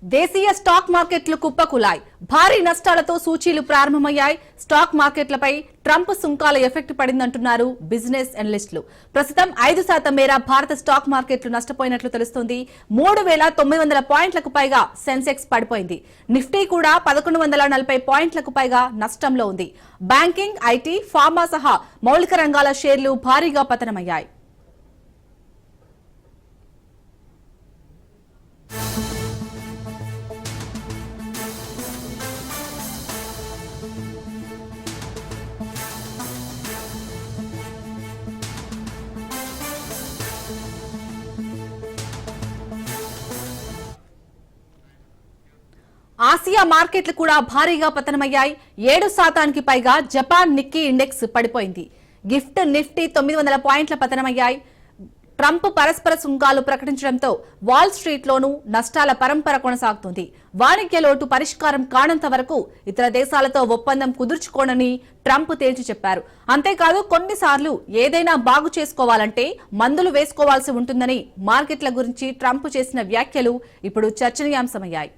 దేశీయ స్టాక్ మార్కెట్లు కుప్పకూలాయి. భారీ నష్టాలతో సూచీలు ప్రారంభమయ్యాయి. స్టాక్ మార్కెట్లపై ట్రంప్ సుంకాల ఎఫెక్ట్ పడిందంటున్నారు బిజినెస్ అనలిస్టులు. ప్రస్తుతం 5% మేర భారత స్టాక్ మార్కెట్లు నష్టపోయినట్లు తెలుస్తోంది. 3,900 పాయింట్లకు పైగా సెన్సెక్స్ పడిపోయింది. నిఫ్టీ కూడా 1,140 పాయింట్లకు పైగా నష్టంలో ఉంది. బ్యాంకింగ్, ఐటీ, ఫార్మా సహా మౌలిక రంగాల షేర్లు భారీగా పతనమయ్యాయి. ఆసియా మార్కెట్లు కూడా భారీగా పతనమయ్యాయి. 7% పైగా జపాన్ నిక్కీ ఇండెక్స్ పడిపోయింది. గిఫ్ట్ నిఫ్టీ 900 పాయింట్ల పతనమయ్యాయి. ట్రంప్ పరస్పర సుంకాలు ప్రకటించడంతో వాల్ స్ట్రీట్ లోనూ నష్టాల పరంపర కొనసాగుతుంది. వాణిజ్య లోటు పరిష్కారం కానంత వరకు ఇతర దేశాలతో ఒప్పందం కుదుర్చుకోనని ట్రంప్ తేల్చి చెప్పారు. అంతేకాదు కొన్నిసార్లు ఏదైనా బాగు చేసుకోవాలంటే మందులు వేసుకోవాల్సి ఉంటుందని మార్కెట్ల గురించి ట్రంప్ చేసిన వ్యాఖ్యలు ఇప్పుడు చర్చనీయాంశమయ్యాయి.